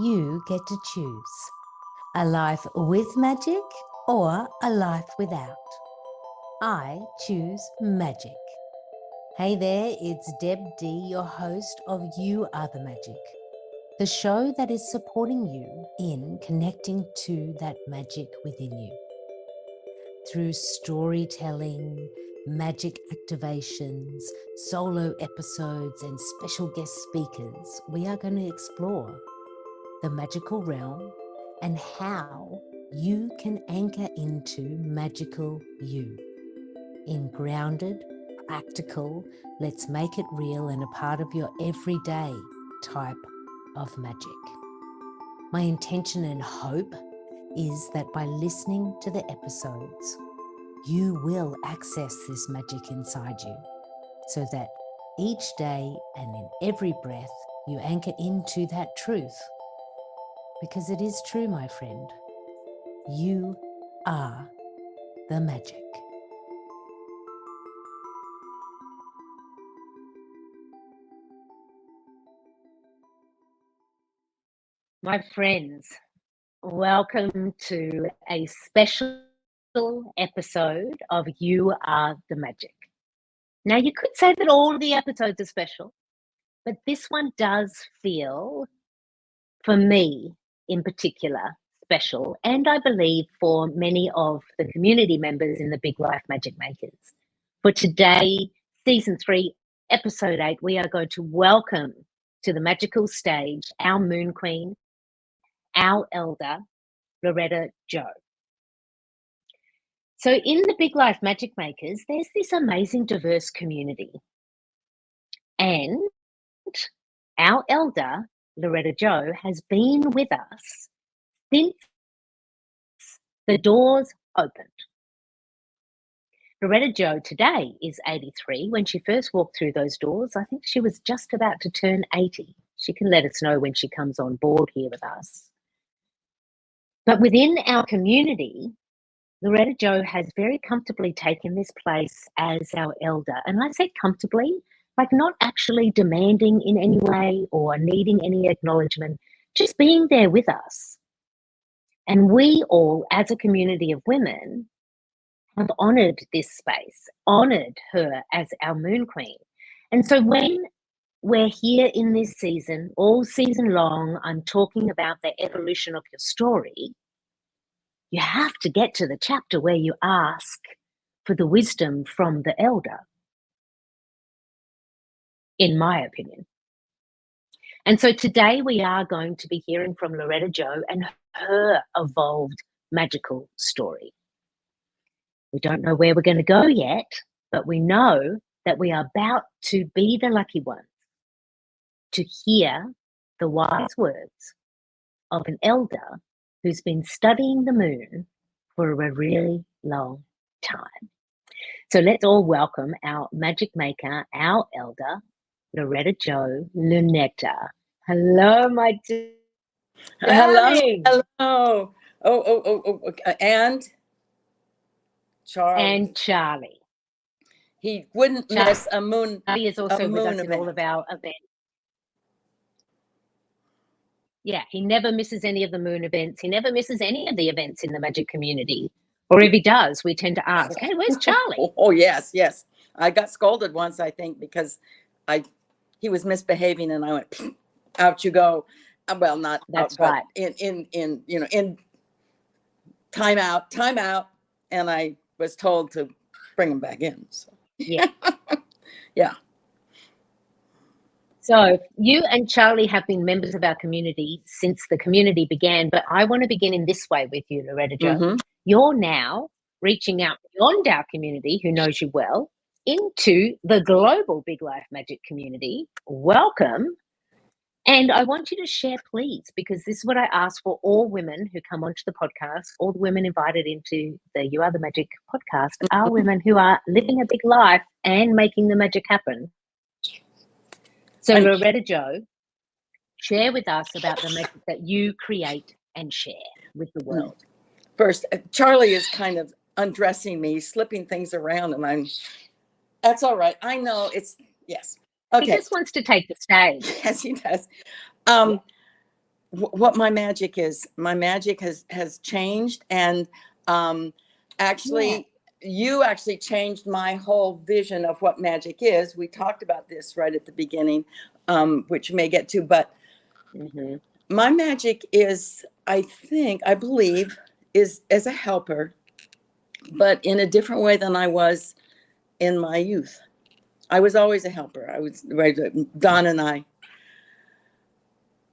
You get to choose a life with magic or a life without. I choose magic. Hey there, it's Deb D, your host of You Are the Magic, the show that is supporting you in connecting to that magic within you. Through storytelling, magic activations, solo episodes, and special guest speakers, we are going to explore the magical realm and how you can anchor into magical you in grounded, practical, let's make it real and a part of your everyday type of magic. My intention and hope is that by listening to the episodes, you will access this magic inside you so that each day and in every breath, you anchor into that truth. Because it is true, my friend, you are the magic. My friends, welcome to a special episode of You Are the Magic. Now, you could say that all the episodes are special, but this one does feel, for me in particular, special, and I believe for many of the community members in the Big Life Magic Makers. For today, Season 3, Episode 8, we are going to welcome to the magical stage our Moon Queen, our elder, Loretta Jo. So in the Big Life Magic Makers, there's this amazing diverse community. And our elder, Loretta Jo, has been with us since the doors opened. Loretta Jo today is 83. When she first walked through those doors, I think she was just about to turn 80. She can let us know when she comes on board here with us. But within our community, Loretta Jo has very comfortably taken this place as our elder. And I say comfortably, like not actually demanding in any way or needing any acknowledgement, just being there with us. And we all, as a community of women, have honoured this space, honoured her as our Moon Queen. And so when we're here in this season, all season long, I'm talking about the evolution of your story. You have to get to the chapter where you ask for the wisdom from the elder, in my opinion. And so today we are going to be hearing from Loretta Jo and her evolved magical story. We don't know where we're going to go yet, but we know that we are about to be the lucky ones to hear the wise words of an elder who's been studying the moon for a really long time. So let's all welcome our magic maker, our elder, Loretta Jo Lunetta. Hello, my dear. Hello. And Charlie. And Charlie. He wouldn't miss a moon. Charlie is also with us event. in all of our events. Yeah, he never misses any of the moon events. He never misses any of the events in the magic community. Or if he does, we tend to ask, hey, where's Charlie? Oh, yes. I got scolded once, I think, because he was misbehaving, and I went, out you go. Well, not that's out, right. In time out, and I was told to bring him back in. So yeah. Yeah. So you and Charlie have been members of our community since the community began, but I want to begin in this way with you, Loretta Jo. Mm-hmm. You're now reaching out beyond our community, who knows you well, into the global Big Life Magic community. Welcome. And I want you to share, please, because this is what I ask for all women who come onto the podcast. All the women invited into the You Are the Magic podcast are women who are living a big life and making the magic happen. So Loretta Jo, share with us about the magic that you create and share with the world. First, Charlie is kind of undressing me, slipping things around, and that's all right. I know yes. Okay. He just wants to take the stage. Yes, he does. what my magic is. My magic has changed, and actually, you actually changed my whole vision of what magic is. We talked about this right at the beginning, which we may get to, but my magic is, I believe, is as a helper, but in a different way than I was in my youth. I was always a helper. I was right, Don and I.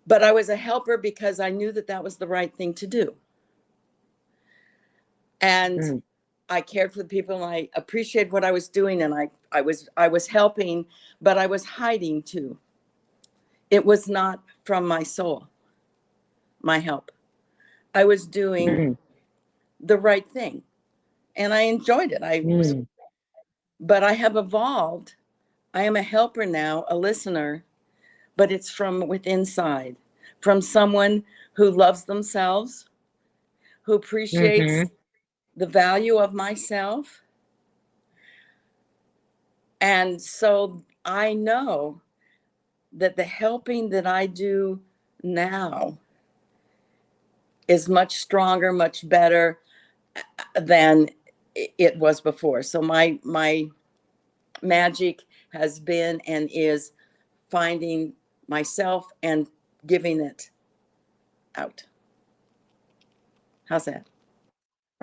But I was a helper because I knew that that was the right thing to do. And I cared for the people, and I appreciated what I was doing, and I was helping, but I was hiding too. It was not from my soul, my help. I was doing the right thing, and I enjoyed it. But I have evolved. I am a helper now, a listener, but it's from within inside, from someone who loves themselves, who appreciates the value of myself. And so I know that the helping that I do now is much stronger, much better than it was before. So my magic has been and is finding myself and giving it out. How's that?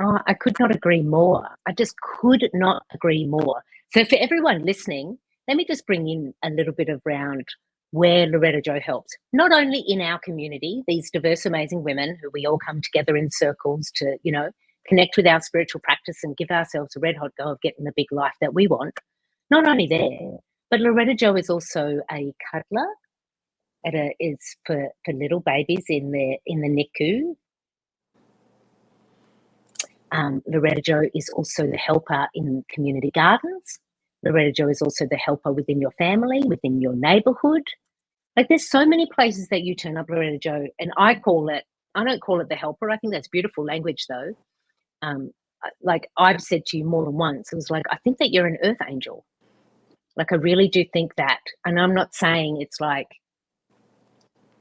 Oh, I could not agree more. I just could not agree more. So for everyone listening, let me just bring in a little bit around where Loretta Jo helps. Not only in our community, these diverse, amazing women who we all come together in circles to, connect with our spiritual practice and give ourselves a red hot go of getting the big life that we want. Not only there, but Loretta Jo is also a cuddler. Is for little babies in the NICU. Loretta Jo is also the helper in community gardens. Loretta Jo is also the helper within your family, within your neighborhood. Like, there's so many places that you turn up, Loretta Jo, and I don't call it the helper. I think that's beautiful language, though. Like I've said to you more than once, it was like, I think that you're an earth angel. Like, I really do think that. And I'm not saying it's like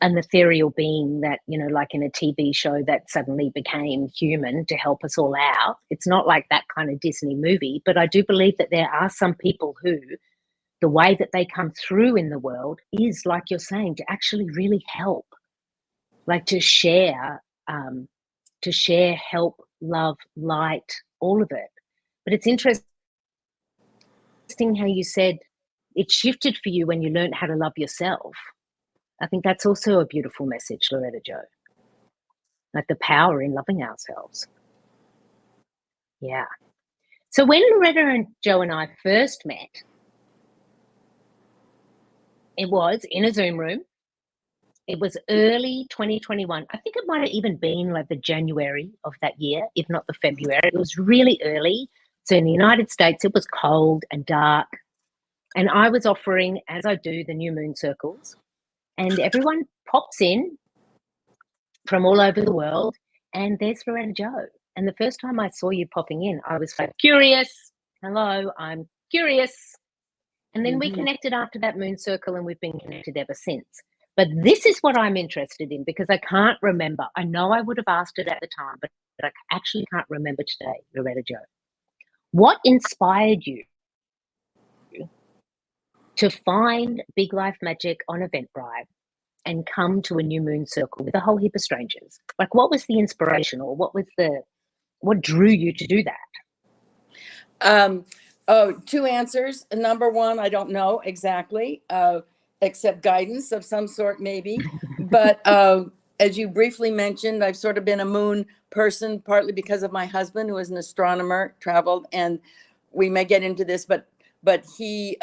an ethereal being that, like in a TV show that suddenly became human to help us all out. It's not like that kind of Disney movie, but I do believe that there are some people who, the way that they come through in the world is, like you're saying, to actually really help, like to share, help, love, light, all of it. But it's interesting how you said it shifted for you when you learned how to love yourself. I think that's also a beautiful message, Loretta Jo. Like the power in loving ourselves. Yeah. So when Loretta Jo and I first met, it was in a Zoom room. It was early 2021. I think it might have even been like the January of that year, if not the February. It was really early. So in the United States, it was cold and dark. And I was offering, as I do, the new moon circles. And everyone pops in from all over the world, and there's Loretta Jo. And the first time I saw you popping in, I was like, curious. Hello, I'm curious. And then we connected after that moon circle, and we've been connected ever since. But this is what I'm interested in, because I can't remember. I know I would have asked it at the time, but I actually can't remember today, Loretta Jo. What inspired you to find Big Life Magic on Eventbrite and come to a new moon circle with a whole heap of strangers? Like, what was the inspiration, or what drew you to do that? Two answers. Number one, I don't know exactly, except guidance of some sort, maybe. But as you briefly mentioned, I've sort of been a moon person, partly because of my husband, who is an astronomer, traveled, and we may get into this, but he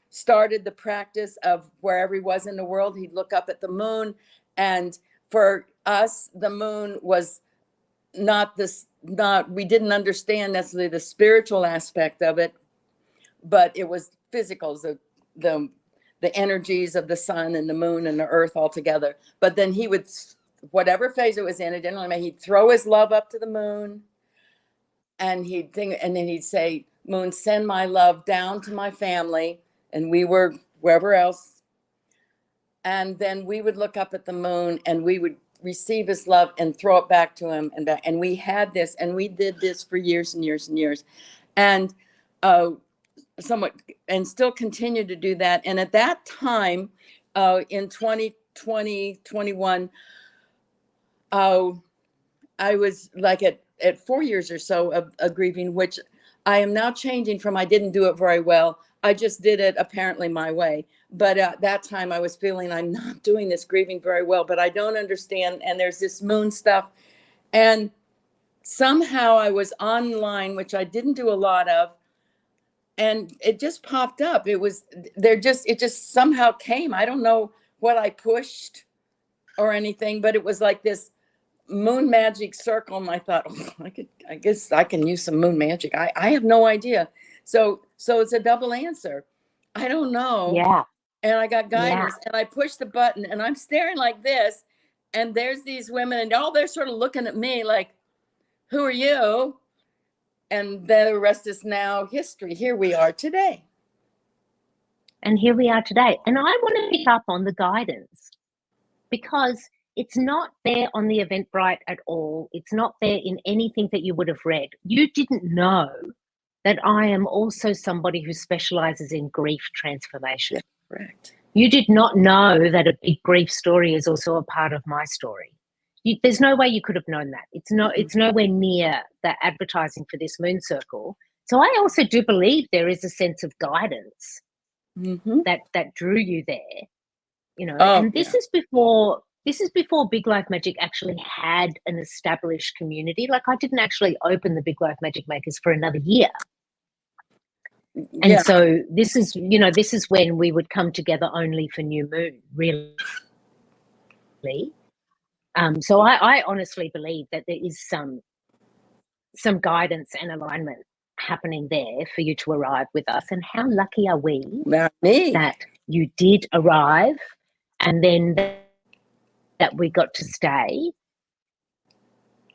started the practice of wherever he was in the world, he'd look up at the moon. And for us, the moon was we didn't understand necessarily the spiritual aspect of it, but it was physical, the energies of the sun and the moon and the earth all together. But then he would, whatever phase it was in, it didn't really matter, he'd throw his love up to the moon, and then he'd say, moon, send my love down to my family, and we were wherever else. And then we would look up at the moon, and we would receive his love and throw it back to him and back. And we had this, and we did this for years and years and years, and somewhat, and still continue to do that. And at that time, in 2020, 21, I was like at 4 years or so of grieving, which I am now changing from. I didn't do it very well. I just did it apparently my way. But at that time I was feeling I'm not doing this grieving very well, but I don't understand. And there's this moon stuff. And somehow I was online, which I didn't do a lot of. And it just popped up. It just somehow came. I don't know what I pushed or anything, but it was like this moon magic circle. And I thought, oh, I guess I can use some moon magic. I have no idea. So it's a double answer. I don't know. Yeah. And I got guidance, and I pushed the button, and I'm staring like this, and there's these women, and they're sort of looking at me like, who are you? And the rest is now history. Here we are today. And here we are today. And I want to pick up on the guidance, because it's not there on the Eventbrite at all. It's not there in anything that you would have read. You didn't know that I am also somebody who specializes in grief transformation. Yeah, correct. You did not know that a big grief story is also a part of my story. There's no way you could have known that. It's nowhere near the advertising for this moon circle. So I also do believe there is a sense of guidance that drew you there, you know. And this is before Big Life Magic actually had an established community. Like, I didn't actually open the Big Life Magic Makers for another year. And so this is when we would come together only for new moon, really. So I honestly believe that there is some guidance and alignment happening there for you to arrive with us. And how lucky are we that you did arrive, and then that we got to stay.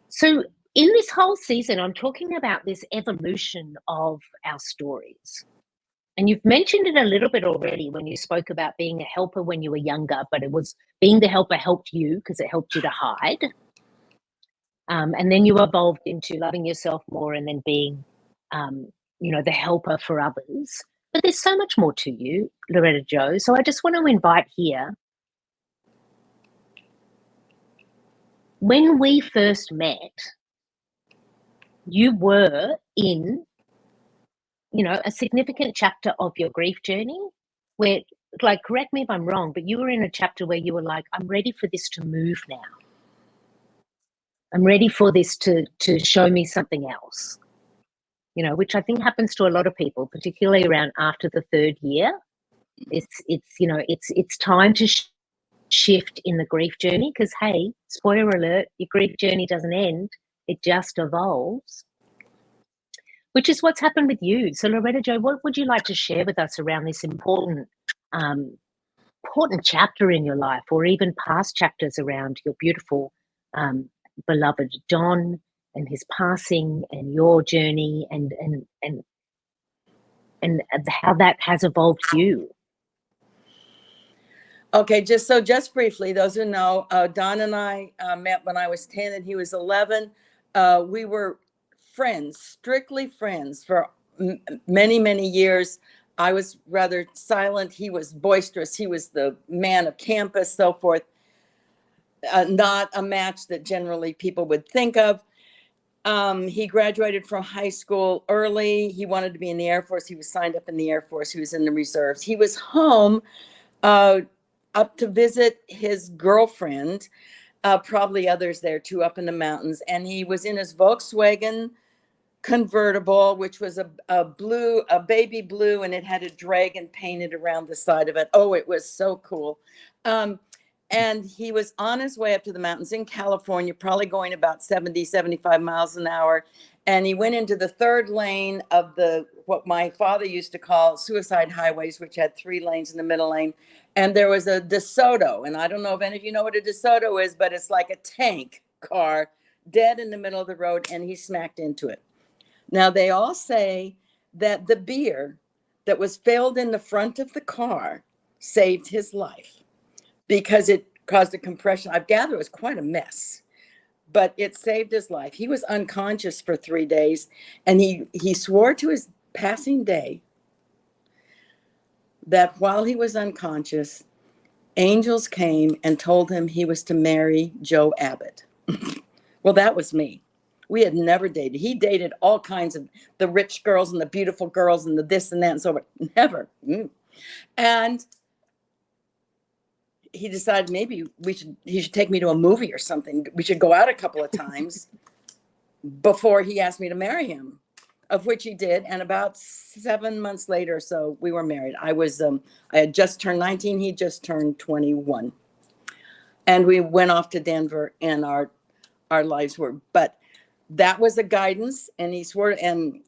So in this whole season, I'm talking about this evolution of our stories. And you've mentioned it a little bit already when you spoke about being a helper when you were younger, but it was being the helper helped you because it helped you to hide. And then you evolved into loving yourself more, and then being, the helper for others. But there's so much more to you, Loretta Jo. So I just want to invite here, when we first met, you were in, a significant chapter of your grief journey where, like, correct me if I'm wrong, but you were in a chapter where you were like, I'm ready for this to move now. I'm ready for this to show me something else, which I think happens to a lot of people, particularly around after the third year. It's time to shift in the grief journey, because, hey, spoiler alert, your grief journey doesn't end, it just evolves, which is what's happened with you. So Loretta Jo, what would you like to share with us around this important chapter in your life, or even past chapters around your beautiful beloved Don and his passing, and your journey, and how that has evolved you? Okay, just briefly, those who know, Don and I met when I was 10 and he was 11. We were friends, strictly friends, for many, many years. I was rather silent. He was boisterous. He was the man of campus, so forth. Not a match that generally people would think of. He graduated from high school early. He wanted to be in the Air Force. He was signed up in the Air Force. He was in the reserves. He was home up to visit his girlfriend, probably others there too, up in the mountains. And he was in his Volkswagen convertible, which was a baby blue, and it had a dragon painted around the side of it. Oh, it was so cool. And he was on his way up to the mountains in California, probably going about 70, 75 miles an hour. And he went into the third lane of what my father used to call suicide highways, which had 3 lanes in the middle lane. And there was a DeSoto. And I don't know if any of you know what a DeSoto is, but it's like a tank car dead in the middle of the road, and he smacked into it. Now, they all say that the beer that was filled in the front of the car saved his life, because it caused a compression. I gather it was quite a mess, but it saved his life. He was unconscious for 3 days, and he swore to his passing day that while he was unconscious, angels came and told him he was to marry Jo Abbott. Well, that was me. We had never dated. He dated all kinds of the rich girls and the beautiful girls and the this and that and so forth. Never. And he decided maybe he should take me to a movie or something. We should go out a couple of times before he asked me to marry him, of which he did. And about 7 months later or so, we were married. I had just turned 19. He just turned 21. And we went off to Denver, and our lives were, but that was a guidance. And he swore, and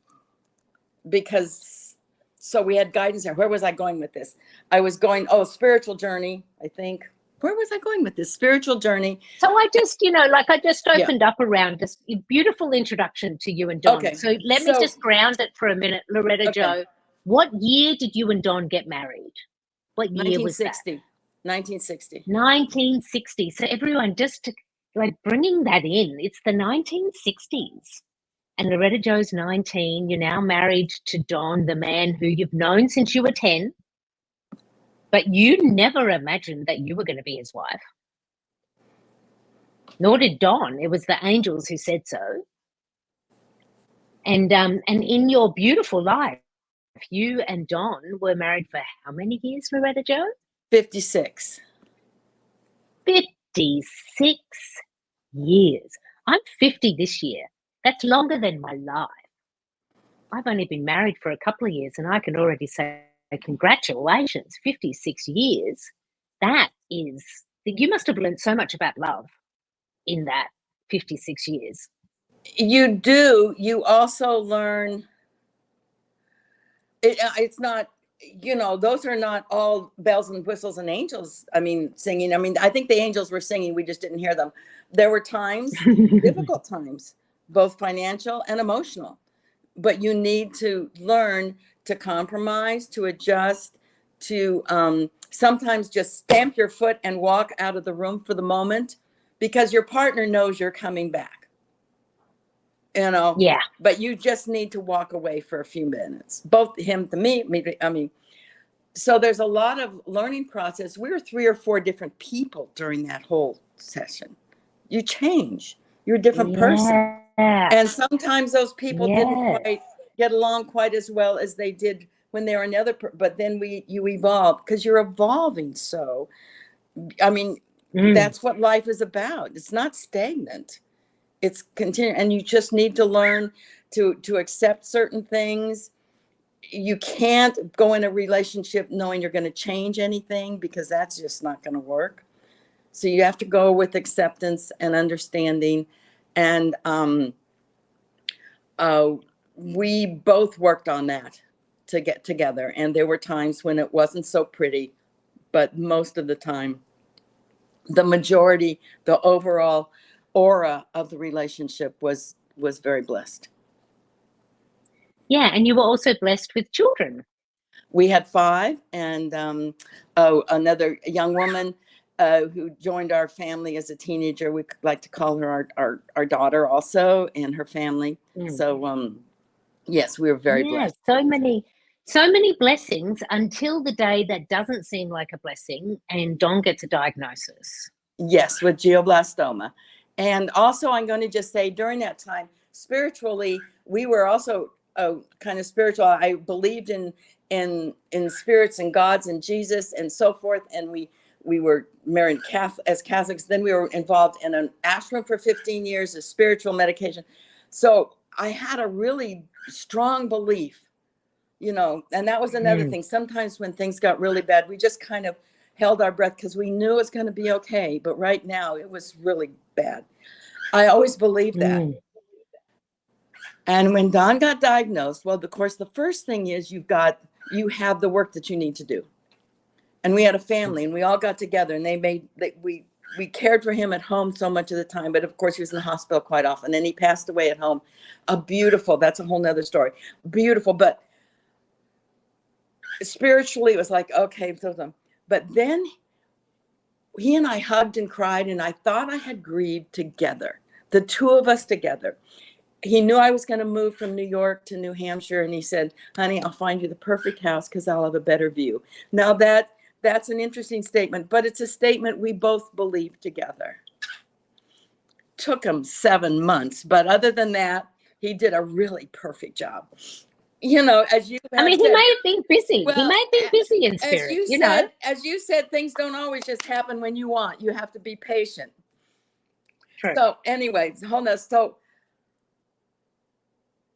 so we had guidance there. Where was I going with this? I was going, spiritual journey, I think. Where was I going with this? Spiritual journey. So I just, I just opened up around this beautiful introduction to you and Don. Okay. So let me just ground it for a minute, Loretta Jo. What year did you and Don get married? What year was that? 1960. 1960. So everyone, just bringing that in, it's the 1960s. And Loretta Jo's 19. You're now married to Don, the man who you've known since you were 10. But you never imagined that you were going to be his wife. Nor did Don. It was the angels who said so. And in your beautiful life, you and Don were married for how many years, Loretta Jo? 56. 56 years. I'm 50 this year. That's longer than my life. I've only been married for a couple of years, and I can already say congratulations, 56 years. That is, you must have learned so much about love in that 56 years. You do. You also learn, it's not, those are not all bells and whistles and angels. Singing. I think the angels were singing. We just didn't hear them. There were times, difficult times, both financial and emotional. But you need to learn to compromise, to adjust, to sometimes just stamp your foot and walk out of the room for the moment, because your partner knows you're coming back. Yeah. But you just need to walk away for a few minutes. Both him to me. So there's a lot of learning process. We were 3 or 4 different people during that whole session. You change. You're a different person. And sometimes those people didn't quite get along quite as well as they did when they were another, but then you evolve, because you're evolving. So, that's what life is about. It's not stagnant. It's continuing, and you just need to learn to accept certain things. You can't go in a relationship knowing you're going to change anything, because that's just not going to work. So you have to go with acceptance and understanding. And we both worked on that to get together. And there were times when it wasn't so pretty, but most of the time, the majority, the overall aura of the relationship was very blessed. Yeah, and you were also blessed with children. We had 5, and another young woman who joined our family as a teenager. We like to call her our daughter also, and her family. So yes, we were very blessed. So many blessings, until the day that doesn't seem like a blessing and Don gets a diagnosis. Yes, with glioblastoma. And also, I'm going to just say, during that time, spiritually, we were also kind of spiritual. I believed in spirits and gods and Jesus and so forth. And we were married as Catholics. Then we were involved in an ashram for 15 years of spiritual medication. So I had a really strong belief, and that was another thing. Sometimes when things got really bad, we just kind of held our breath, because we knew it was going to be okay. But right now it was really bad. I always believed that. And when Don got diagnosed, well, of course, the first thing is you have the work that you need to do. And we had a family, and we all got together, and we cared for him at home so much of the time. But of course, he was in the hospital quite often. And he passed away at home. That's a whole nother story. Beautiful. But spiritually, it was like, okay. But then he and I hugged and cried, and I thought I had grieved together, the two of us together. He knew I was going to move from New York to New Hampshire, and he said, honey, I'll find you the perfect house because I'll have a better view. Now that's an interesting statement, but it's a statement we both believe together. Took him 7 months, but other than that, he did a really perfect job. You know, as you have I mean, he said, may have been busy. well, he may have been busy in spirit, as you said, things don't always just happen when you want. You have to be patient. True. So anyway, hold on. So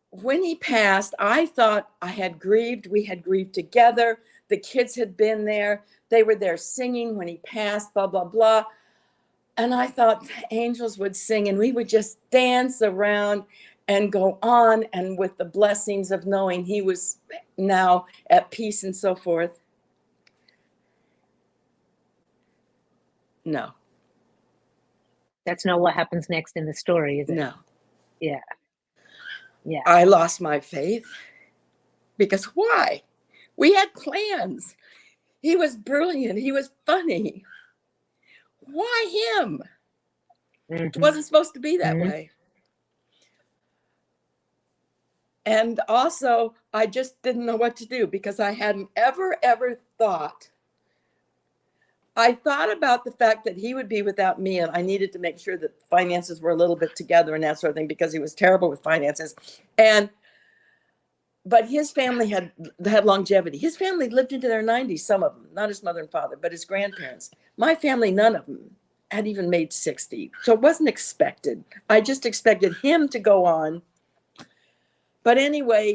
when he passed, I thought I had grieved. We had grieved together. The kids had been there. They were there singing when he passed, blah, blah, blah. And I thought angels would sing and we would just dance around and go on, and with the blessings of knowing he was now at peace and so forth. No. That's not what happens next in the story, is it? No. Yeah. Yeah. I lost my faith because why? We had plans. He was brilliant. He was funny. Why him? It wasn't supposed to be that way. And also, I just didn't know what to do because I hadn't ever thought. I thought about the fact that he would be without me, and I needed to make sure that finances were a little bit together and that sort of thing because he was terrible with finances. But his family had longevity. His family lived into their 90s, some of them, not his mother and father, but his grandparents. My family, none of them had even made 60. So it wasn't expected. I just expected him to go on. But anyway,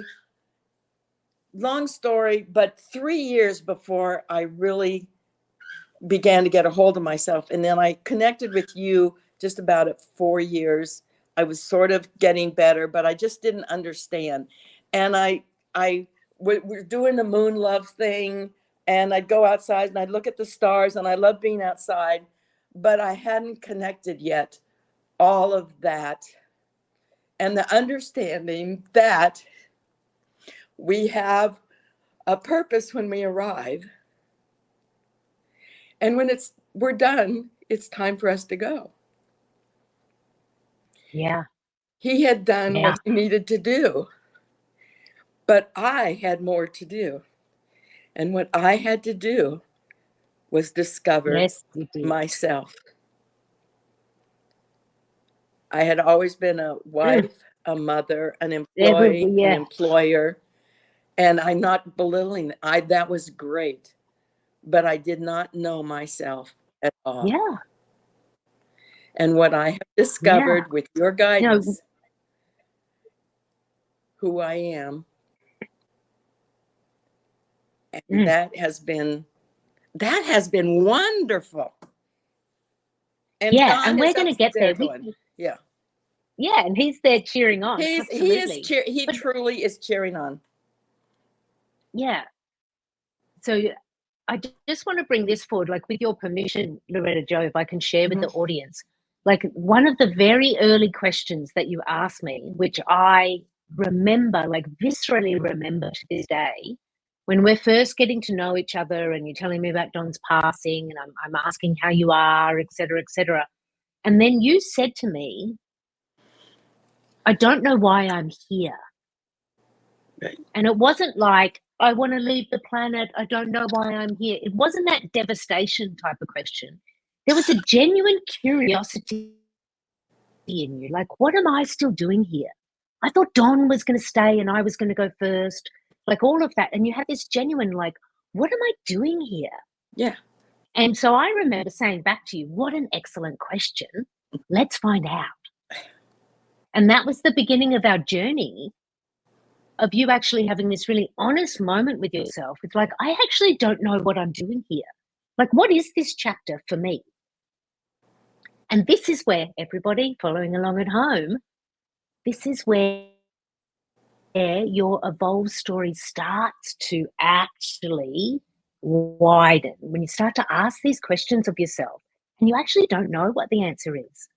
long story, but 3 years before I really began to get a hold of myself. And then I connected with you just about at 4 years. I was sort of getting better, but I just didn't understand. And we're doing the moon love thing, and I'd go outside and I'd look at the stars, and I love being outside, but I hadn't connected yet all of that. And the understanding that we have a purpose when we arrive. And when we're done, it's time for us to go. Yeah. He had done what he needed to do, but I had more to do. And what I had to do was discover myself. I had always been a wife, a mother, an employee, an employer, and I'm not belittling that. That was great, but I did not know myself at all. Yeah. And what I have discovered with your guidance, who I am, and that has been wonderful. And yeah, and we're going to get there. Yeah. Yeah, and he's there cheering on. He truly is cheering on. Yeah. So I just want to bring this forward, like with your permission, Loretta Jo, if I can share with the audience. Like one of the very early questions that you asked me, which I remember, like viscerally remember to this day, when we're first getting to know each other and you're telling me about Don's passing and I'm asking how you are, et cetera, et cetera. And then you said to me, I don't know why I'm here. Right. And it wasn't like, I want to leave the planet, I don't know why I'm here. It wasn't that devastation type of question. There was a genuine curiosity in you. Like, what am I still doing here? I thought Don was going to stay and I was going to go first. Like all of that. And you had this genuine, like, what am I doing here? Yeah. And so I remember saying back to you, what an excellent question. Let's find out. And that was the beginning of our journey of you actually having this really honest moment with yourself. It's like, I actually don't know what I'm doing here. Like, what is this chapter for me? And this is where everybody following along at home, this is where your evolved story starts to actually widen. When you start to ask these questions of yourself and you actually don't know what the answer is,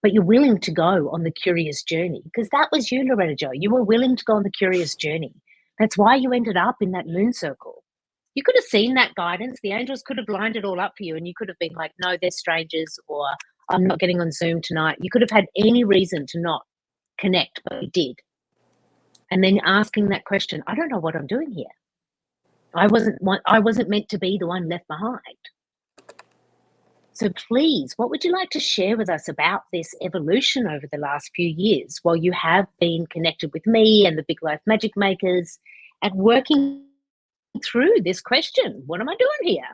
but you're willing to go on the curious journey, because that was you, Loretta Jo. You were willing to go on the curious journey. That's why you ended up in that moon circle. you could have seen that guidance. The angels could have lined it all up for you, and you could have been like, no, they're strangers, or I'm not getting on Zoom tonight. You could have had any reason to not connect, but you did. And then asking that question, I don't know what I'm doing here. I wasn't meant to be the one left behind. So please, what would you like to share with us about this evolution over the last few years while you have been connected with me and the Big Life Magic Makers and working through this question? What am I doing here?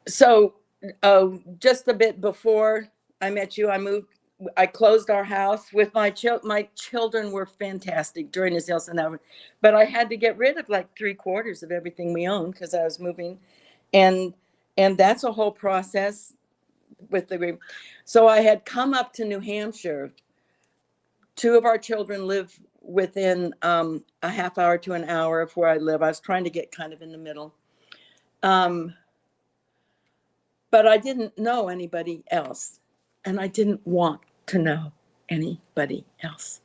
So just a bit before I met you, I closed our house with my children were fantastic during this illness, but I had to get rid of like 3/4 of everything we owned because I was moving, and that's a whole process with so I had come up to New Hampshire. 2 of our children live within a half hour to an hour of where I live. I was trying to get kind of in the middle. But I didn't know anybody else, and I didn't want to know anybody else.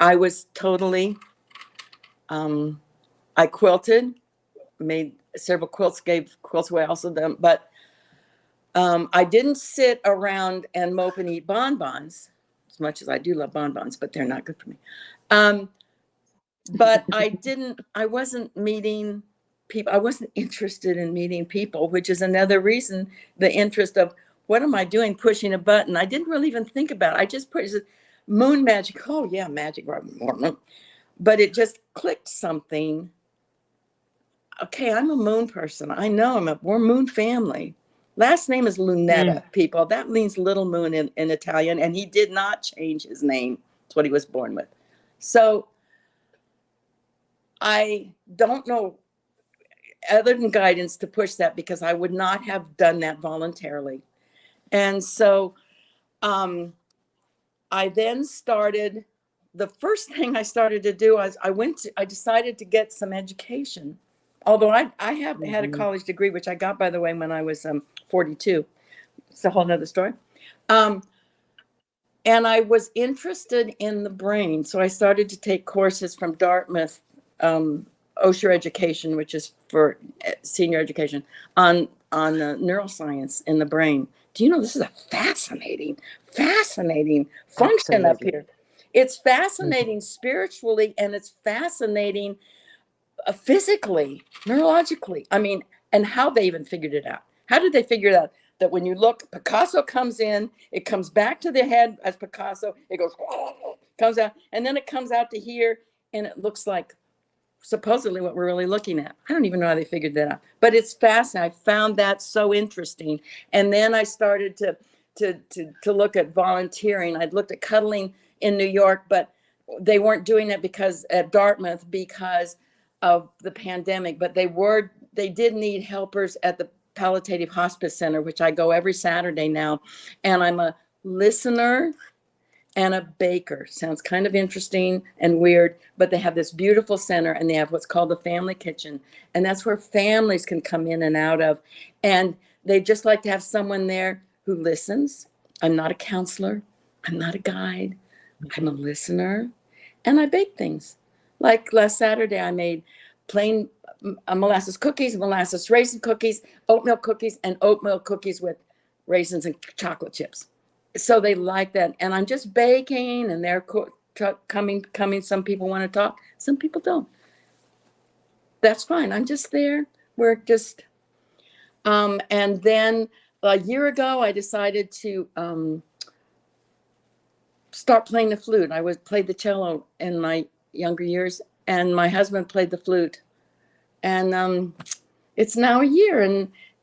I was totally, I quilted, made several quilts, gave quilts away, also them, but I didn't sit around and mope and eat bonbons, as much as I do love bonbons, but they're not good for me. But I wasn't meeting people. I wasn't interested in meeting people, which is another reason, the interest of what am I doing pushing a button? I didn't really even think about it. I just pushed moon magic. Oh yeah, magic. But it just clicked something. Okay, I'm a moon person. I know we're moon family. Last name is Lunetta, people. That means little moon in Italian, and he did not change his name. It's what he was born with. So I don't know other than guidance to push that, because I would not have done that voluntarily. And so I then started, the first thing I started to do was I decided to get some education. Although I have had a college degree, which I got, by the way, when I was 42. It's a whole nother story. And I was interested in the brain. So I started to take courses from Dartmouth, Osher Education, which is for senior education, on neuroscience in the brain. Do you know this is a fascinating function up here? It's fascinating spiritually, and it's fascinating physically, neurologically. I mean, and how they even figured it out. How did they figure it out? That when you look, Picasso comes in, it comes back to the head as Picasso, it goes, comes out, and then it comes out to here, and it looks like supposedly what we're really looking at. I don't even know how they figured that out, but it's fascinating. I found that so interesting. And then I started to look at volunteering. I'd looked at cuddling in New York, but they weren't doing it because at Dartmouth because of the pandemic, but they did need helpers at the Palliative Hospice Center, which I go every Saturday now. And I'm a listener and a baker. Sounds kind of interesting and weird, but they have this beautiful center, and they have what's called the family kitchen. And that's where families can come in and out of. And they just like to have someone there who listens. I'm not a counselor. I'm not a guide. I'm a listener. And I bake things. Like last Saturday, I made plain molasses cookies, molasses raisin cookies, oatmeal cookies, and oatmeal cookies with raisins and chocolate chips. So they like that. And I'm just baking, and they're coming. Some people want to talk. Some people don't. That's fine. I'm just there. We're just, and then a year ago, I decided to start playing the flute. I played the cello in my younger years, and my husband played the flute. And it's now a year,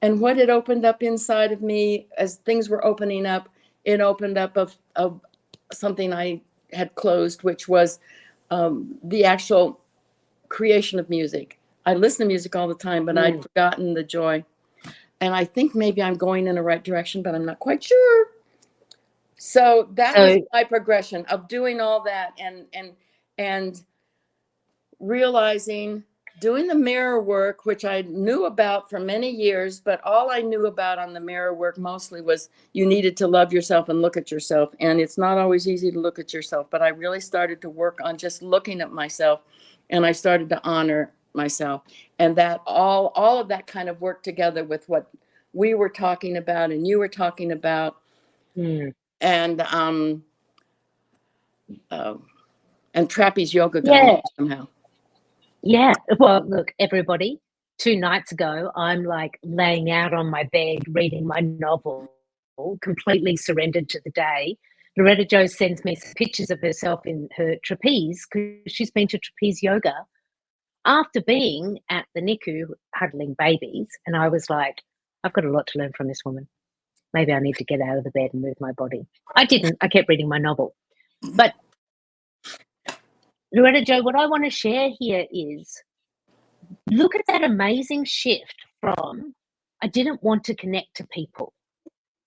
and what it opened up inside of me as things were opening up, it opened up of something I had closed, which was the actual creation of music. I listen to music all the time, but I'd forgotten the joy. And I think maybe I'm going in the right direction, but I'm not quite sure. So that was my progression of doing all that and realizing doing the mirror work, which I knew about for many years, but all I knew about on the mirror work mostly was you needed to love yourself and look at yourself. And it's not always easy to look at yourself, but I really started to work on just looking at myself, and I started to honor myself. And that all of that kind of worked together with what we were talking about and you were talking about. And trapeze yoga got in somehow. Yeah. Well, look, everybody, 2 nights ago, I'm like laying out on my bed, reading my novel, completely surrendered to the day. Loretta Jo sends me some pictures of herself in her trapeze because she's been to trapeze yoga after being at the NICU huddling babies. And I was like, I've got a lot to learn from this woman. Maybe I need to get out of the bed and move my body. I didn't. I kept reading my novel. But Loretta Jo, what I want to share here is look at that amazing shift from I didn't want to connect to people.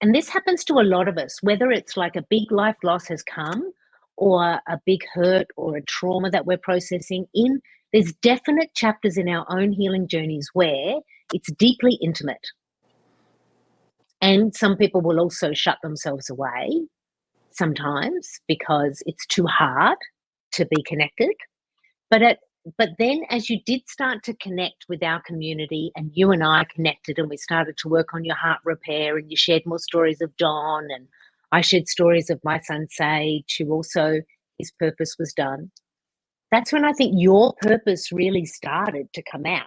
And this happens to a lot of us, whether it's like a big life loss has come or a big hurt or a trauma that we're processing in. There's definite chapters in our own healing journeys where it's deeply intimate. And some people will also shut themselves away sometimes because it's too hard to be connected. But then as you did start to connect with our community and you and I connected and we started to work on your heart repair and you shared more stories of Don and I shared stories of my son Sage, who also his purpose was done. That's when I think your purpose really started to come out.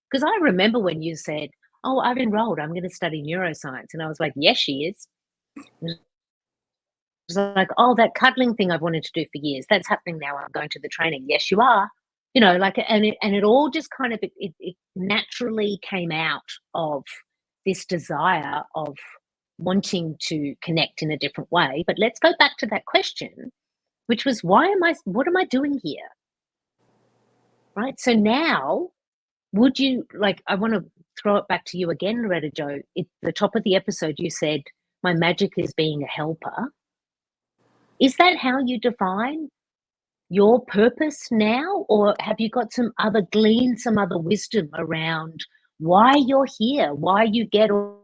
Because I remember when you said, oh, I've enrolled, I'm going to study neuroscience. And I was like, yes, she is. It was like, oh, that cuddling thing I've wanted to do for years, that's happening now. I'm going to the training. Yes, you are. You know, like, and it all just kind of, it naturally came out of this desire of wanting to connect in a different way. But let's go back to that question, which was, what am I doing here? Right. So now, would you, like, I want to throw it back to you again, Loretta Jo. At the top of the episode, you said, my magic is being a helper. Is that how you define your purpose now, or have you got some other wisdom around why you're here, why you get all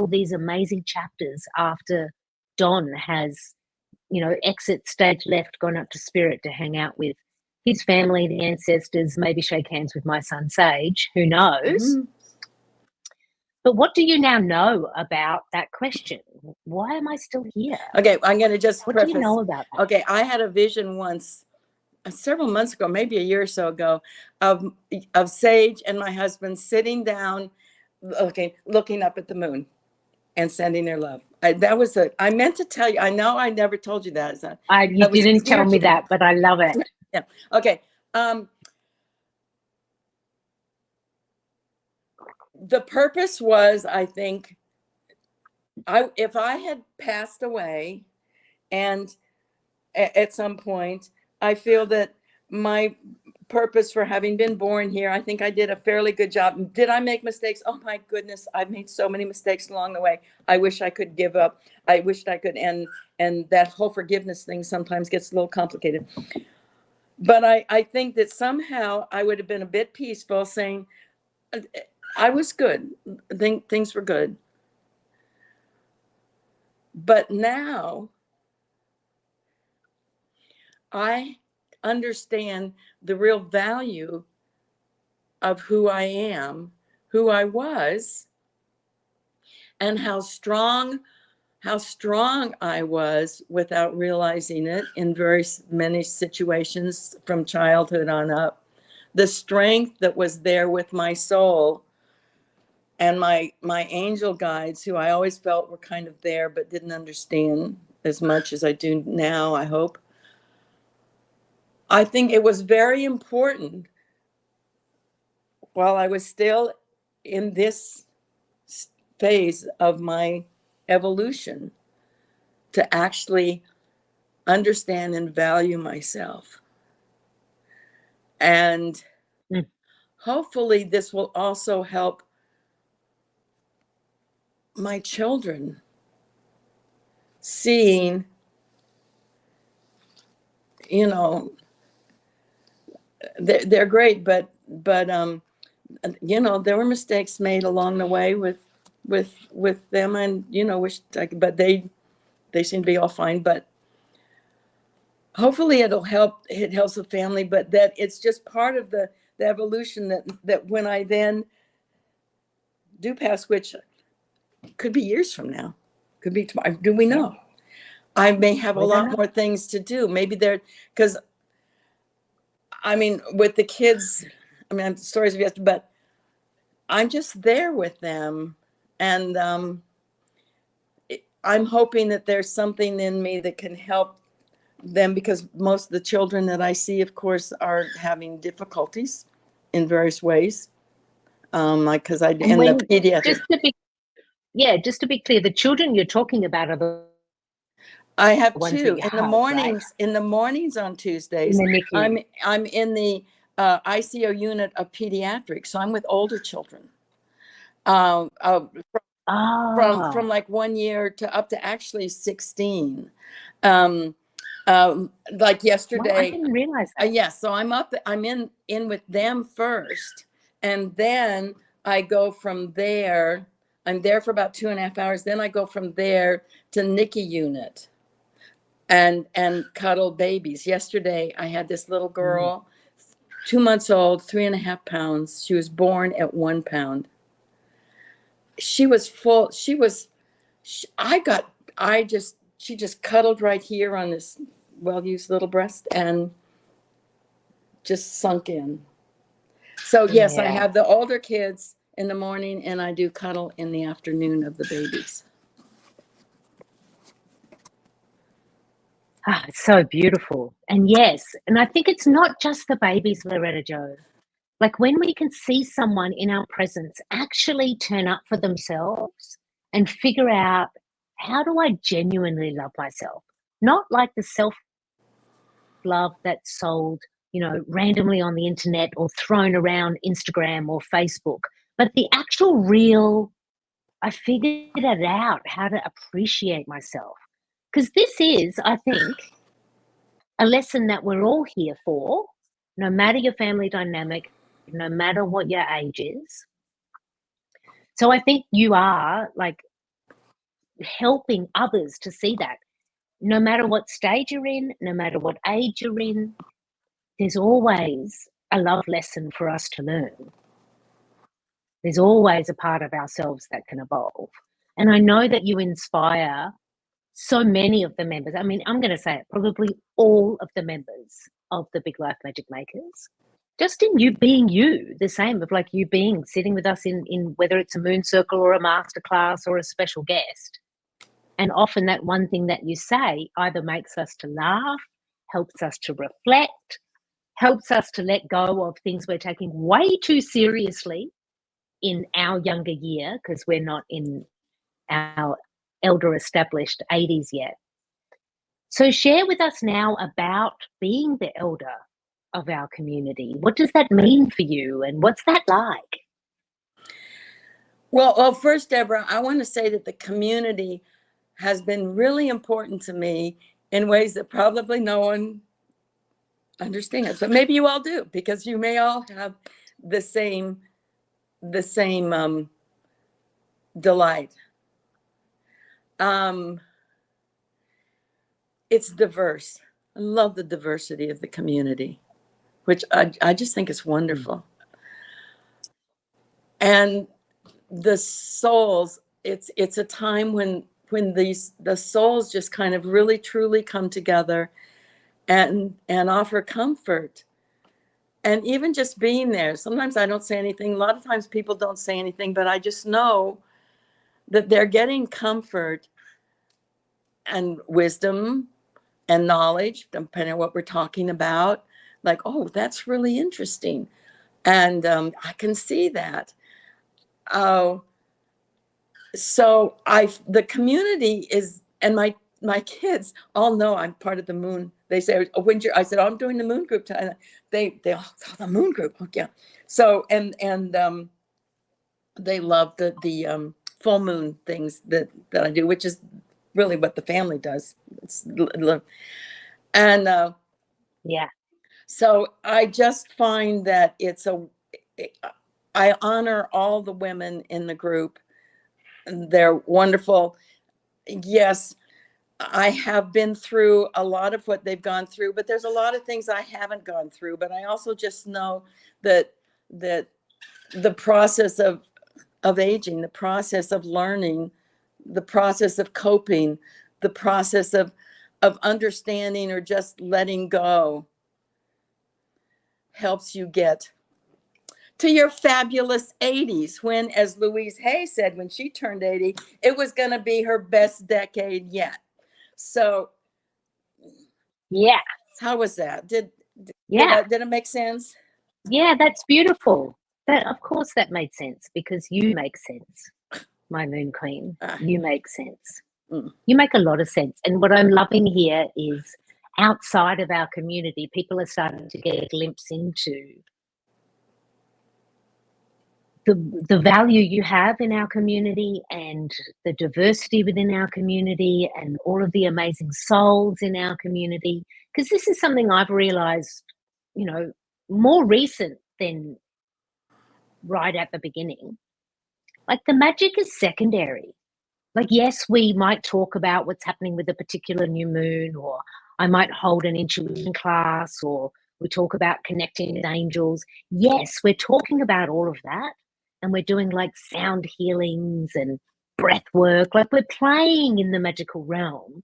these amazing chapters after Don has, exit stage left, gone up to spirit to hang out with his family, the ancestors, maybe shake hands with my son Sage, who knows? Mm-hmm. But what do you now know about that question? Why am I still here? Okay, I'm going to just What do you know about that? Okay, I had a vision once, several months ago, maybe a year or so ago, of Sage and my husband sitting down, looking up at the moon and sending their love. I meant to tell you, I know I never told you that. You didn't tell me that, but I love it. Yeah. Okay. The purpose was, I think, if I had passed away and at some point, I feel that my purpose for having been born here, I think I did a fairly good job. Did I make mistakes? Oh my goodness, I've made so many mistakes along the way. I wish I could give up. I wished I could end. And that whole forgiveness thing sometimes gets a little complicated. But I think that somehow I would have been a bit peaceful saying, I was good. Things were good. But now I understand the real value of who I am, who I was, and how strong I was without realizing it in very many situations from childhood on up. The strength that was there with my soul and my angel guides, who I always felt were kind of there but didn't understand as much as I do now, I hope. I think it was very important while I was still in this phase of my evolution to actually understand and value myself. And hopefully this will also help my children seeing, they're great, but you know, there were mistakes made along the way with them, and you know, but they seem to be all fine. But hopefully it'll help. It helps the family, but that it's just part of the evolution that when I then do pass, which could be years from now, could be tomorrow. Do we know? I may have a lot more things to do. Maybe because I mean, with the kids, I mean, stories of yesterday, but I'm just there with them, and I'm hoping that there's something in me that can help them, because most of the children that I see, of course, are having difficulties in various ways. Like, because I in the pediatric. Just to be clear, the children you're talking about are the I have ones two that you in the hug, mornings. right? In the mornings on Tuesdays, In the NICU. I'm in the ICO unit of pediatrics, so I'm with older children. From like 1 year to up to actually 16. Like yesterday. Well, I didn't realize that. Yes, so I'm in with them first, and then I go from there. I'm there for about 2.5 hours. Then I go from there to NICU unit and cuddle babies. Yesterday I had this little girl, 2 months old, 3.5 pounds. She was born at 1 pound. She was full. She just cuddled right here on this well-used little breast and just sunk in. So yes, I have the older kids in the morning, and I do cuddle in the afternoon of the babies. It's so beautiful. And yes, and I think it's not just the babies, Loretta Jo. Like when we can see someone in our presence actually turn up for themselves and figure out, how do I genuinely love myself? Not like the self-love that's sold, you know, randomly on the internet or thrown around Instagram or Facebook, but the actual real, I figured it out, how to appreciate myself. Because this is, I think, a lesson that we're all here for, no matter your family dynamic, no matter what your age is. So I think you are like helping others to see that no matter what stage you're in, no matter what age you're in, there's always a love lesson for us to learn. There's always a part of ourselves that can evolve. And I know that you inspire so many of the members. I mean, I'm going to say it, probably all of the members of the Big Life Magic Makers, just in you being you, the same of like you being sitting with us in whether it's a moon circle or a masterclass or a special guest. And often that one thing that you say either makes us to laugh, helps us to reflect, helps us to let go of things we're taking way too seriously in our younger year, because we're not in our elder established 80s yet. So share with us now about being the elder of our community. What does that mean for you, and what's that like? Well, first, Deborah, I want to say that the community has been really important to me in ways that probably no one understands, but maybe you all do, because you may all have the same delight. It's diverse. I love the diversity of the community, which I just think is wonderful. And the souls, it's a time when the souls just kind of really truly come together and offer comfort. And even just being there, sometimes I don't say anything. A lot of times people don't say anything, but I just know that they're getting comfort and wisdom and knowledge, depending on what we're talking about. Like, oh, that's really interesting. And I can see that. So the community is, and my kids all know I'm part of the moon. They say, oh, I said, oh, I'm doing the moon group. They all, oh, the moon group. Oh, yeah. So, and they love the full moon things that I do, which is really what the family does. And yeah. So I just find that I honor all the women in the group. They're wonderful. Yes, I have been through a lot of what they've gone through, but there's a lot of things I haven't gone through. But I also just know that the process of aging, the process of learning, the process of coping, the process of understanding or just letting go helps you get to your fabulous 80s, when, as Louise Hay said when she turned 80, it was going to be her best decade yet. So Yeah. how was that? Did it make sense? Yeah, that's beautiful. That, of course, that made sense, because you make sense, my moon queen. You make sense. You make a lot of sense. And what I'm loving here is, outside of our community, people are starting to get a glimpse into the value you have in our community, and the diversity within our community, and all of the amazing souls in our community. Because this is something I've realized, more recent than right at the beginning. Like, the magic is secondary. Like, yes, we might talk about what's happening with a particular new moon, or I might hold an intuition class, or we talk about connecting with angels. Yes, we're talking about all of that. And we're doing like sound healings and breath work. Like, we're playing in the magical realm.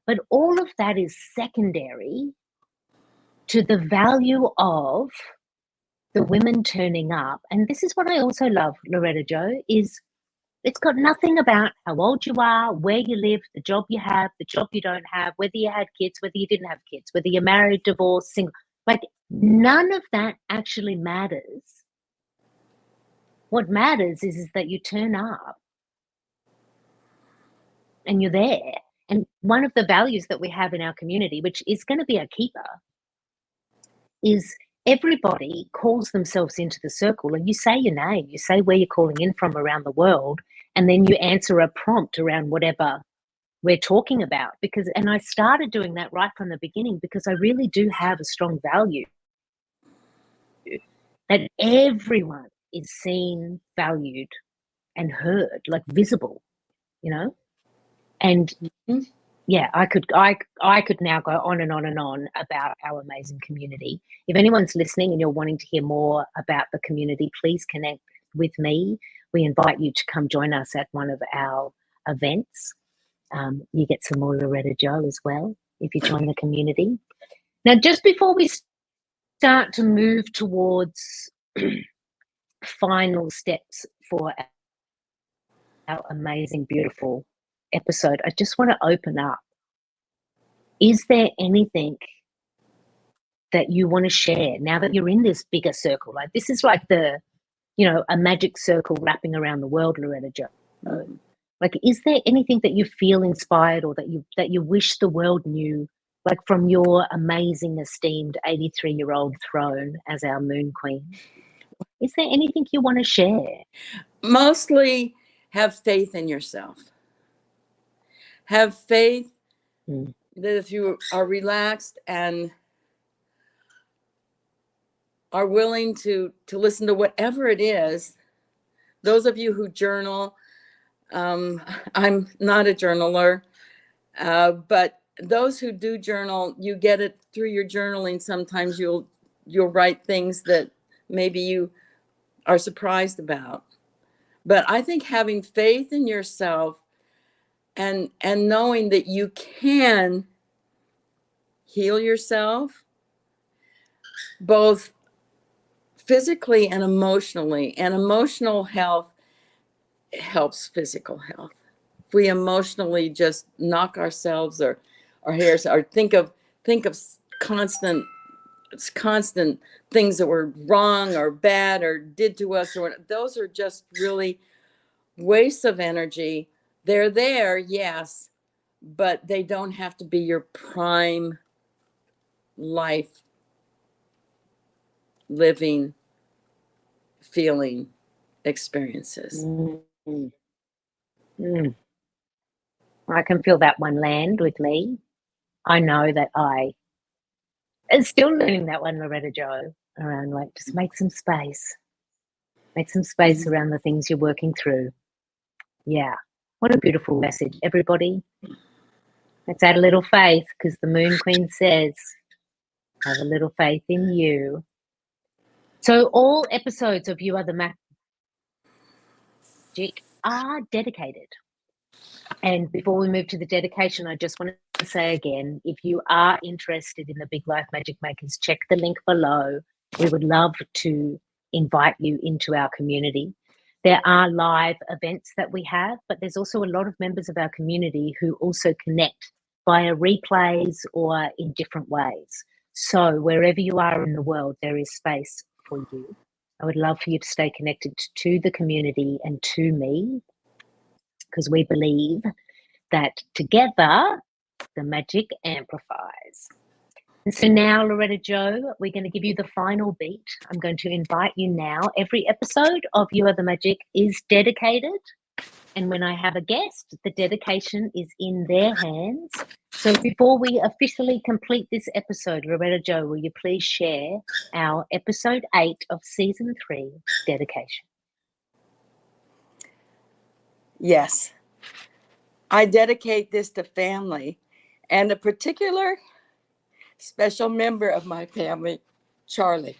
But all of that is secondary to the value of the women turning up. And this is what I also love, Loretta Jo, is it's got nothing about how old you are, where you live, the job you have, the job you don't have, whether you had kids, whether you didn't have kids, whether you're married, divorced, single. Like, none of that actually matters. What matters is that you turn up and you're there. And one of the values that we have in our community, which is going to be a keeper, is everybody calls themselves into the circle, and you say your name, you say where you're calling in from around the world, and then you answer a prompt around whatever we're talking about. And I started doing that right from the beginning, because I really do have a strong value that everyone is seen, valued, and heard, like visible, And yeah, I could now go on and on and on about our amazing community. If anyone's listening and you're wanting to hear more about the community, please connect with me. We invite you to come join us at one of our events. You get some more Loretta Jo as well if you join the community. Now, just before we start to move towards final steps for our amazing, beautiful episode, I just want to open up. Is there anything that you want to share now that you're in this bigger circle? Like, this is like a magic circle wrapping around the world, Loretta Jo. Like, is there anything that you feel inspired, or that you wish the world knew, like from your amazing, esteemed 83-year-old throne as our moon queen? Is there anything you want to share? Mostly, have faith in yourself. Have faith that if you are relaxed and are willing to listen to whatever it is, those of you who journal, I'm not a journaler, but those who do journal, you get it through your journaling. Sometimes you'll write things that maybe you are surprised about. But I think having faith in yourself and knowing that you can heal yourself, both physically and emotionally. And emotional health helps physical health. If we emotionally just knock ourselves or our hairs, or think of constant things that were wrong or bad or did to us, or those are just really wastes of energy. They're there, yes, but they don't have to be your prime life living, feeling experiences. I can feel that one land with me. I know that I And still learning that one, Loretta Jo, around like just make some space. Make some space around the things you're working through. Yeah. What a beautiful message, everybody. Let's add a little faith, because the Moon Queen says, have a little faith in you. So all episodes of You Are the Magic are dedicated. And before we move to the dedication, I just want to say again, if you are interested in the Big Life Magic Makers, check the link below. We would love to invite you into our community. There are live events that we have, but there's also a lot of members of our community who also connect via replays or in different ways. So wherever you are in the world, there is space for you. I would love for you to stay connected to the community and to me, because we believe that together the magic amplifies. And so now, Loretta Jo, we're going to give you the final beat. I'm going to invite you now. Every episode of You Are the Magic is dedicated. And when I have a guest, the dedication is in their hands. So before we officially complete this episode, Loretta Jo, will you please share our episode 8 of season 3 dedication? Yes. I dedicate this to family and a particular special member of my family, Charlie.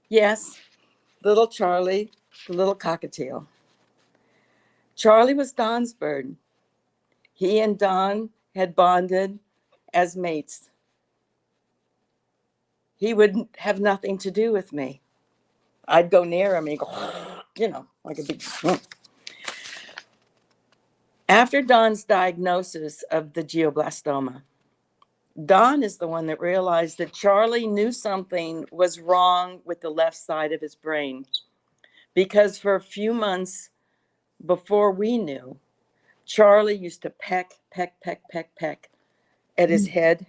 Yes, little Charlie, the little cockatiel. Charlie was Don's bird. He and Don had bonded as mates. He would have nothing to do with me. I'd go near him and he'd go, like a big. After Don's diagnosis of the glioblastoma, Don is the one that realized that Charlie knew something was wrong with the left side of his brain, because for a few months before we knew, Charlie used to peck at his head.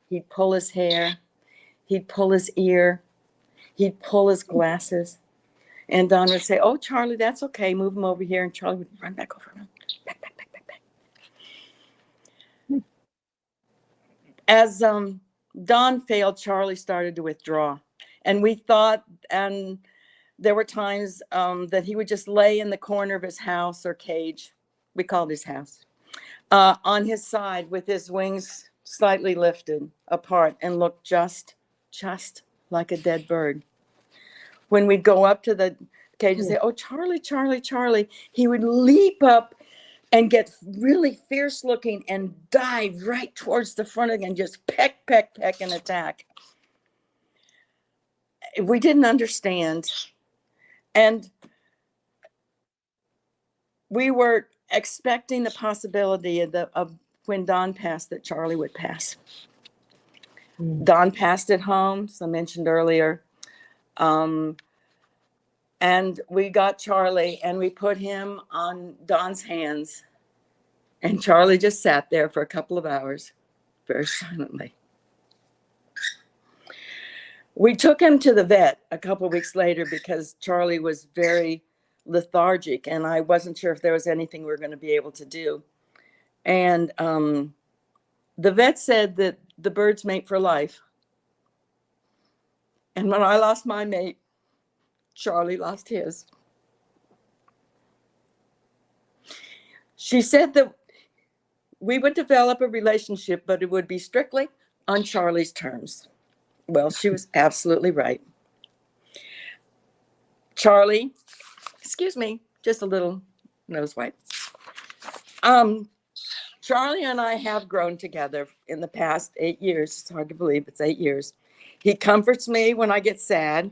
He'd pull his hair. He'd pull his ear. He'd pull his glasses. And Don would say, "Oh, Charlie, that's okay. Move him over here." And Charlie would run back over him. Peck. As Don failed, Charlie started to withdraw. And we thought, and there were times that he would just lay in the corner of his house or cage. We called his house. On his side with his wings slightly lifted apart and look just like a dead bird. When we'd go up to the cage and say, "Oh, Charlie, Charlie, Charlie," he would leap up and get really fierce looking and dive right towards the front again, just peck and attack. We didn't understand. And we were expecting the possibility of when Don passed, that Charlie would pass. Don passed at home, as I mentioned earlier. And we got Charlie and we put him on Don's hands. And Charlie just sat there for a couple of hours, very silently. We took him to the vet a couple of weeks later because Charlie was very lethargic and I wasn't sure if there was anything we were going to be able to do. And the vet said that the birds mate for life. And when I lost my mate, Charlie lost his. She said that we would develop a relationship, but it would be strictly on Charlie's terms. Well, she was absolutely right. Charlie, excuse me, just a little nose wipe. Charlie and I have grown together in the past 8 years. It's hard to believe it's 8 years. He comforts me when I get sad.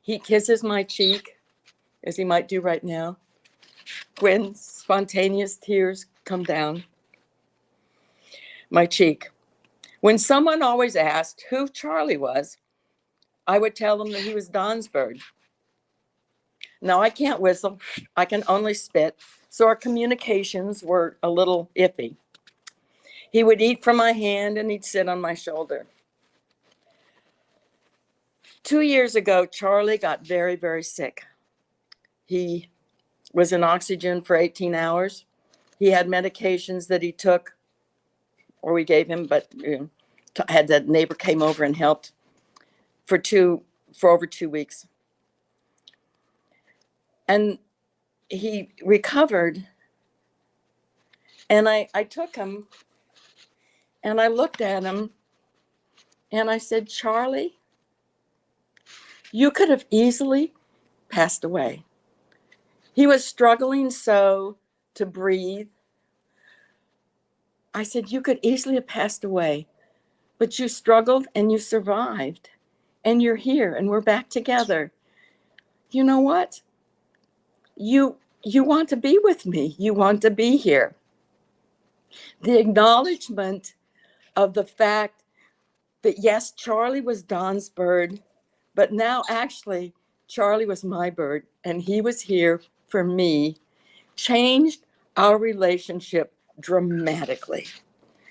He kisses my cheek, as he might do right now, when spontaneous tears come down my cheek. When someone always asked who Charlie was, I would tell them that he was Don's bird. Now, I can't whistle. I can only spit. So our communications were a little iffy. He would eat from my hand and he'd sit on my shoulder. 2 years ago, Charlie got very, very sick. He was in oxygen for 18 hours. He had medications that he took or we gave him, but had that neighbor came over and helped for over 2 weeks. And he recovered, and I took him and I looked at him and I said, Charlie, you could have easily passed away. He was struggling so to breathe. I said, you could easily have passed away, but you struggled and you survived, and you're here and we're back together. You know what? You want to be with me. You want to be here. The acknowledgement of the fact that, yes, Charlie was Don's bird, but now actually Charlie was my bird, and he was here for me, changed our relationship dramatically.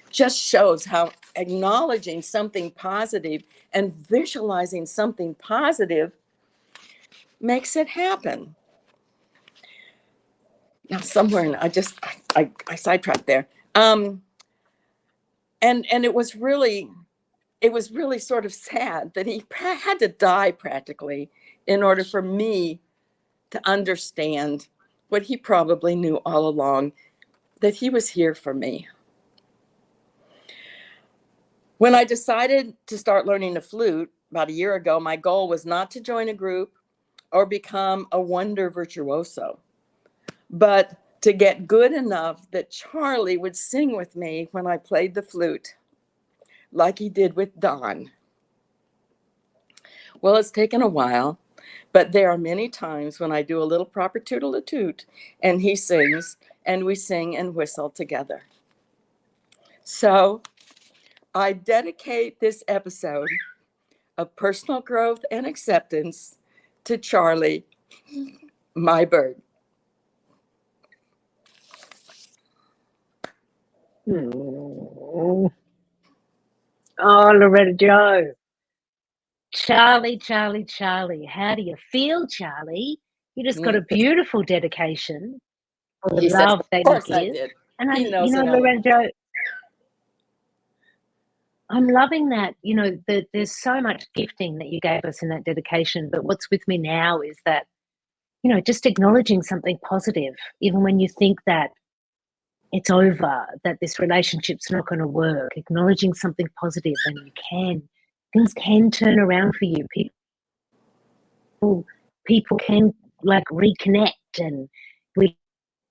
Just shows how acknowledging something positive and visualizing something positive makes it happen. Now, somewhere I sidetracked there. And it was really sort of sad that he had to die practically in order for me to understand what he probably knew all along, that he was here for me. When I decided to start learning the flute about a year ago, my goal was not to join a group or become a wonder virtuoso, but to get good enough that Charlie would sing with me when I played the flute, like he did with Don. Well, it's taken a while, but there are many times when I do a little proper toodle-a-toot and he sings and we sing and whistle together. So I dedicate this episode of personal growth and acceptance to Charlie, my bird. Oh, Loretta Jo. Charlie, Charlie, Charlie. How do you feel, Charlie? You just got a beautiful dedication for the love that you give. I did. And He knows it all. Loretta Jo, I'm loving that. There's so much gifting that you gave us in that dedication. But what's with me now is that, just acknowledging something positive, even when you think that it's over, that this relationship's not going to work, acknowledging something positive, and things can turn around for you. People can reconnect, and we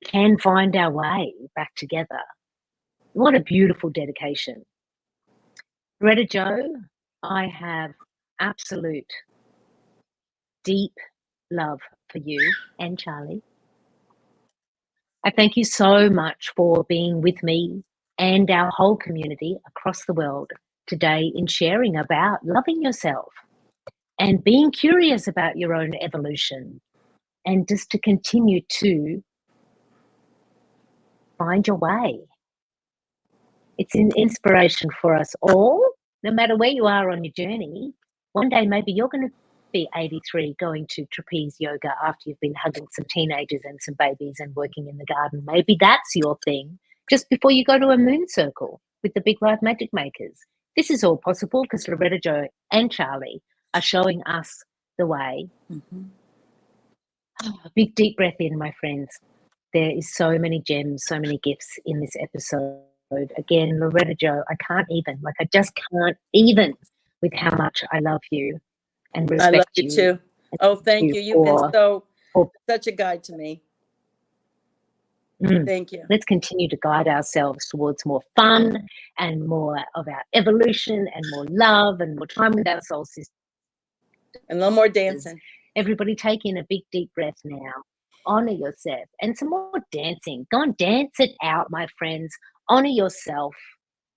can find our way back together. What a beautiful dedication. Loretta Jo, I have absolute deep love for you and Charlie. I thank you so much for being with me and our whole community across the world today in sharing about loving yourself and being curious about your own evolution, and just to continue to find your way. It's an inspiration for us all, no matter where you are on your journey. One day, maybe you're going to be 83 going to trapeze yoga after you've been hugging some teenagers and some babies and working in the garden. Maybe that's your thing just before you go to a moon circle with the Big Life Magic Makers. This is all possible because Loretta Jo and Charlie are showing us the way. Mm-hmm. A big deep breath in, my friends. There is so many gems, so many gifts in this episode. Again, Loretta Jo, I just can't even with how much I love you and respect I love you too. Oh, thank you. You've been such a guide to me. Thank you. Let's continue to guide ourselves towards more fun and more of our evolution and more love and more time with our soul sisters. And a little more dancing. Everybody take in a big, deep breath now. Honor yourself and some more dancing. Go and dance it out, my friends. Honor yourself.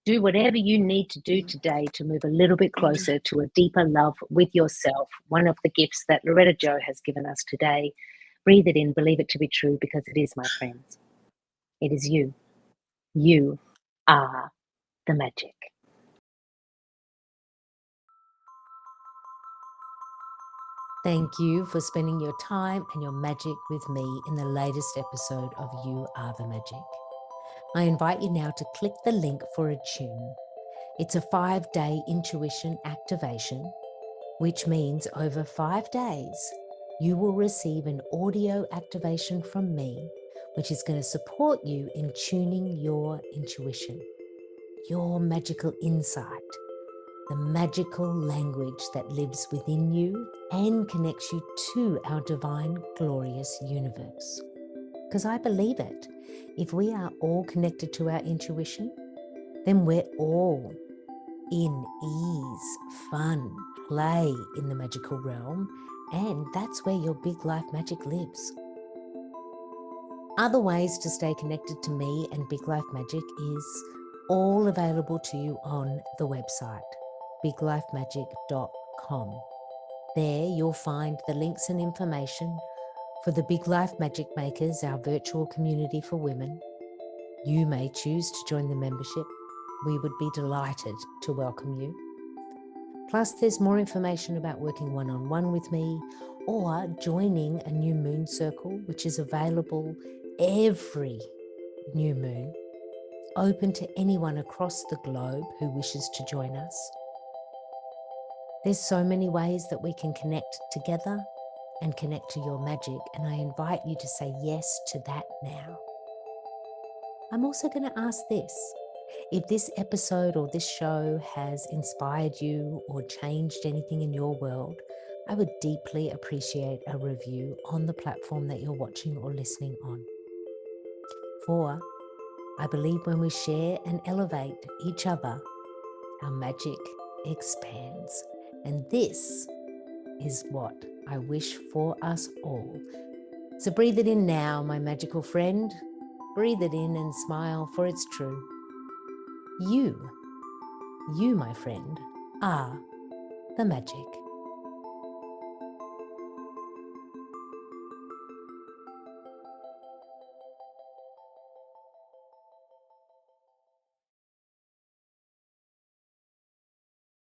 Do whatever you need to do today to move a little bit closer to a deeper love with yourself. One of the gifts that Loretta Jo has given us today. Breathe it in, believe it to be true, because it is, my friends. It is you. You are the magic. Thank you for spending your time and your magic with me in the latest episode of You Are the Magic. I invite you now to click the link for a tune. It's a 5-day intuition activation, which means over 5 days, you will receive an audio activation from me, which is going to support you in tuning your intuition, your magical insight, the magical language that lives within you and connects you to our divine, glorious universe. Because I believe it. If we are all connected to our intuition, then we're all in ease, fun, play in the magical realm, and that's where your big life magic lives. Other ways to stay connected to me and Big Life Magic is all available to you on the website, biglifemagic.com. There you'll find the links and information for the Big Life Magic Makers, our virtual community for women. You may choose to join the membership. We would be delighted to welcome you. Plus, there's more information about working one-on-one with me or joining a new moon circle, which is available every new moon, open to anyone across the globe who wishes to join us. There's so many ways that we can connect together and connect to your magic, and I invite you to say yes to that now. I'm also going to ask this. If this episode or this show has inspired you or changed anything in your world, I would deeply appreciate a review on the platform that you're watching or listening on. For I believe when we share and elevate each other, our magic expands. And this is what I wish for us all. So breathe it in now, my magical friend. Breathe it in and smile, for it's true. You, my friend, are the magic.